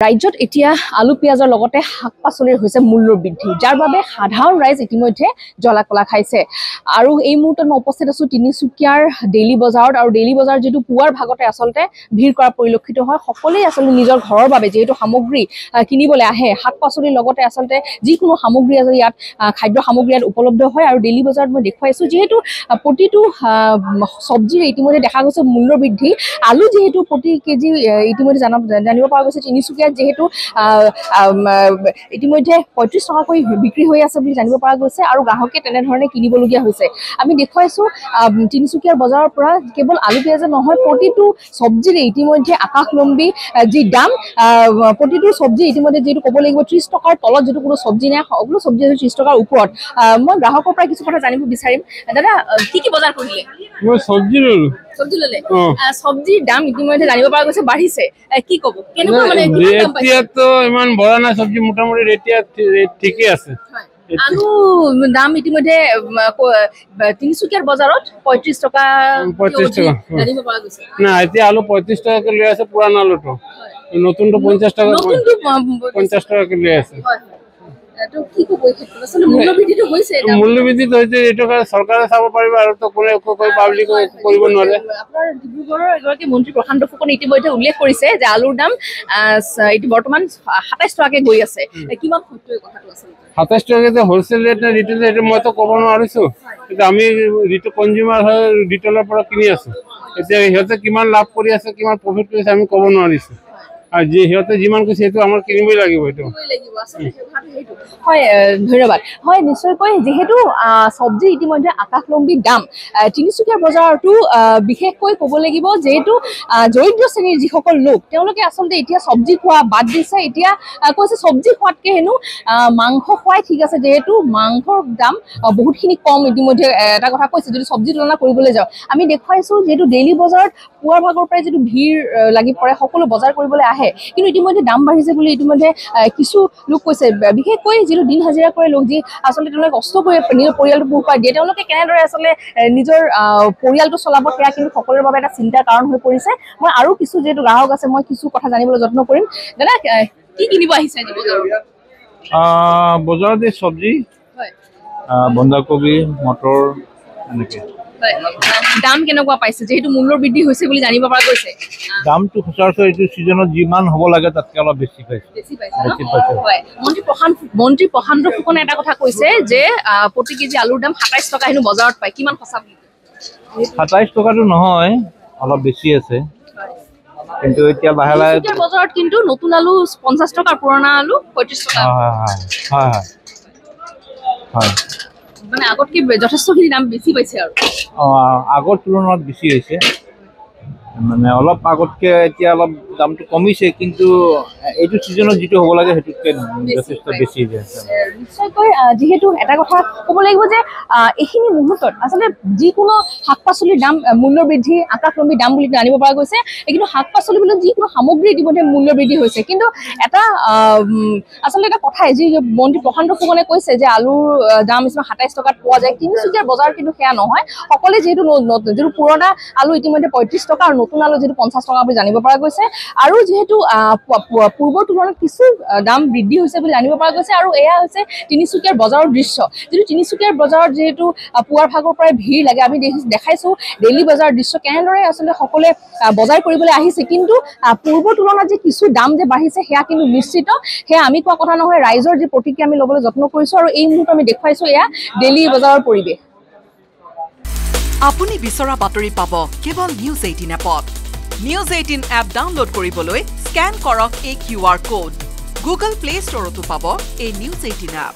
ৰাজ্যত এতিয়া আলু পিয়াজৰ লগতে শাক-পাচলিৰ হৈছে মূল্য বৃদ্ধি যাৰ বাবে সাধাৰণ ৰাইজ ইতিমধ্যে জ্বলা-কলা খাইছে আৰু এই মুহূৰ্তত মই উপস্থিত আছো তিনিচুকীয়াৰ ডেইলি বজাৰত আৰু ডেইলি বজাৰ যেটো পুৱাৰ ভাগতে আসলতে ভিৰ কৰা পৰিলক্ষিত হয় সকলোৱে আসলে নিজৰ ঘৰৰ বাবে যেটো সামগ্ৰী কিনিবলৈ আহে শাক-পাচলিৰ লগতে আসলতে যিকোনো সামগ্ৰী আছে ইয়াত খাদ্য সামগ্ৰী ইয়াত উপলব্ধ হয় আৰু ডেইলি বজাৰত মই দেখুৱাইছো যেহেতু প্ৰতিটো সবজিৰ ইতিমধ্যে দেখা গৈছে মূল্য বৃদ্ধি আলু যেহেতু প্ৰতি কেজি ইতিমধ্যে জানিব পৰা গৈছে তিনিচুকীয়া যেহেতু ইতিমধ্যে ৩৫ টকাকৈ বিক্ৰী হৈ আছে বুলি জানিব পৰা গৈছে আৰু গ্ৰাহকে তেনে ধৰণে কিনিবলগীয়া হৈছে আমি দেখুৱাইছো তিনিচুকীয়াৰ বজাৰৰ পৰা কেৱল আলু পিয়াজ নহয় প্ৰতিটো সবজিৰে ইতিমধ্যে আকাশলম্বী যি দাম প্ৰতিটো সবজি ইতিমধ্যে যেটো ক'ব লাগিব ৩০ টকাৰ তলত যেটো কোনো সবজি নাই সকলো সবজি ৩০ টকাৰ ওপৰত মই গ্ৰাহকৰ পৰা কিছু কথা জানিব বিচাৰিম দাদা কি বজাৰ কৰিলে মই সবজি ললো সবজি ললে সবজিৰ দাম ইতিমধ্যে জানিব পৰা গৈছে বাঢ়িছে কি ক'ব কেনেকুৱা মানে এতিয়া তো ইমান বড়া না সবজি মোটামুটি ৰেটিয়া ঠিকই আছে আলু দাম ইতিমধ্যে তিনিচুকীয়াৰ বজাৰত ৩৫ টকা জানিব পৰা গৈছে না এতিয়া আলু ৩৫ টাকাকে লৈ আছে পুৰানা আলুটো নতুনটো 50 টাকা 50 টাকাকে লৈ আছে তো কি ক'ব ক্ষেত্ৰত আসলে মূল্যবৃদ্ধিটো হৈছে মূল্যবৃদ্ধি হৈছে এটো সৰকাৰে চাব পাৰিব আৰু তো কোনে পাব্লিক কৰিব নোৱাৰে আপোনাৰ ডিব্ৰুগড়ৰ এগৰাকী মন্ত্ৰী প্ৰশান্ত ফুকনে ইতিমধ্যে উল্লেখ কৰিছে যে আলুৰ দাম এটি বৰ্তমান ২৭ টকাকে গৈ আছে কিমান সত্য এই কথাটো আছে ২৭ টাকাতে হোলসেল ৰেট না ৰিটেল ৰেট মই তো ক'ব নোৱাৰিছো কিন্তু আমি ৰিটেল কনজিউমাৰ হয় ৰিটেলৰ পৰা কিনি আছো এতিয়া সিহঁতে কিমান লাভ কৰি আছে কিমান প্ৰফিট কৰিছে আমি ক'ব নোৱাৰিছো আৰু যে সিহঁতে যিমান কৈছে সেইটো আমাৰ কিনিবই লাগিব এইটো হয় ধন্যবাদ হয় নিশ্চয়কৈ যেহেতু সবজি ইতিমধ্যে আকাশলম্বী দাম তিনিচুকীয়া বজাৰটো বিশেষকৈ ক'ব লাগিব যেহেতু দৰিদ্ৰ শ্ৰেণীৰ যিসকল লোক তেওঁলোকে আসলতে এতিয়া সবজি খোৱা বাদ দিছে এতিয়া কৈছে সবজি খোৱাতকে হেনো মাংস খোৱাই ঠিক আছে যেহেতু মাংসৰ দাম বহুতখিনি কম ইতিমধ্যে এটা কথা কৈছে যদি সবজি তুলনা কৰিবলৈ যাওঁ আমি দেখুৱাইছো যেহেতু ডেইলি বজাৰত পুৱাৰ ভাগৰ পৰাই যেটো ভিৰ লাগি পৰে সকলো বজাৰ কৰিবলৈ আহে কিন্তু ইতিমধ্যে দাম বাঢ়িছে বুলি ইতিমধ্যে কিছু লোক কৈছে বিশেষকৈ যেটো দিন হাজিৰা কৰে লোক যি আসলে তেওঁলোকে কষ্ট কৰি নিজৰ পৰিয়ালটো পোহপাই দিয়ে তেওঁলোকে কেনেদৰে আসলে নিজৰ পৰিয়ালটো চলাব সেয়া কিন্তু সকলোৰে বাবে এটা চিন্তাৰ কাৰণ হৈ পৰিছে মই আৰু কিছু যেটো গ্ৰাহক আছে মই কিছু কথা জানিবলৈ যত্ন কৰিম দাদা কি কিনিব আহিছে আজি বজাৰত বজাৰত এই সবজি হয় বন্ধাকবি মটৰ এনেকে দাম কেনেকুৱা পাইছে যেহেতু মূল্য বৃদ্ধি হৈছে বুলি জানিব পৰা গৈছে দামটো সচৰাচৰ এইটো সিজনত যিমান হ'ব লাগে তাতকৈ অলপ বেছি পাইছে হয় মন্ত্ৰী প্ৰশান্ত ফুকনে এটা কথা কৈছে যে প্ৰতি কেজি আলুৰ দাম ২৭ টকা হেনো বজাৰত পায় কিমান সঁচা ২৭ টকাটো নহয় অলপ বেছি আছে কিন্তু এতিয়া লাহে লাহে বজাৰত কিন্তু নতুন আলু ৫০ টকা পুৰণা আলু ৩৫ টকা হয় হয় মানে আগতকে যথেষ্টখিনি দাম বেছি পাইছে আৰু আগৰ তুলনাত বেছি হৈছে মানে অলপ আগতকে এতিয়া অলপ দামটো কমিছে কিন্তু এইটো সিজনত যেটো হ'ব লাগে হেতুকে যথেষ্ট বেছি হৈছে নিশ্চয়কৈ যেহেতু এটা কথা ক'ব লাগিব যে এইখিনি মুহূৰ্তত আসলে যিকোনো শাক-পাচলিৰ দাম মূল্য বৃদ্ধি আকাশলম্বী দাম বুলি জানিব পৰা গৈছে কিন্তু শাক-পাচলি বুলি যিকোনো সামগ্ৰী ইতিমধ্যে মূল্য বৃদ্ধি হৈছে কিন্তু এটা আসলে এটা কথাই যি মন্ত্ৰী প্ৰশান্ত ফুকনে কৈছে যে আলুৰ দাম ২৭ টকাত পোৱা যায় তিনিচুকীয়াৰ বজাৰ কিন্তু সেয়া নহয় সকলোৱে যেহেতু যেটো পুৰণা আলু ইতিমধ্যে ৩৫ টকা আৰু নতুন আলু যেটো ৫০ টকা বুলি জানিব পৰা গৈছে আৰু যেহেতু পূৰ্বৰ তুলনাত কিছু দাম বৃদ্ধি হৈছে বুলি জানিব পৰা গৈছে আৰু এয়া হৈছে তিনিচুকীয়াৰ বজাৰৰ দৃশ্য যেটো তিনিচুকীয়াৰ বজাৰত যেহেতু পুৱাৰ ভাগৰ পৰাই ভিৰ লাগে আমি দেখাইছো ডেইলি বজাৰৰ দৃশ্য কেনেদৰে আসলে সকলোৱে বজাৰ কৰিবলৈ আহিছে কিন্তু পূৰ্বৰ তুলনাত যে কিছু দাম যে বাঢ়িছে সেয়া কিন্তু নিশ্চিত সেয়া আমি কোৱা কথা নহয় ৰাইজৰ যে প্ৰতিক্ৰিয়া আমি ল'বলৈ যত্ন কৰিছো আৰু এই মুহূৰ্তত আমি দেখুৱাইছো এয়া ডেইলি বজাৰৰ পৰিৱেশ আপুনি বিচৰা বাতৰি পাব কেৱল নিউজ 18 এপত নিউজ 18 এপ ডাউনলোড কৰিবলৈ স্ক্যান কৰক এই QR কোড গুগল প্লে ষ্টৰতো পাব এই নিউজ 18 এপ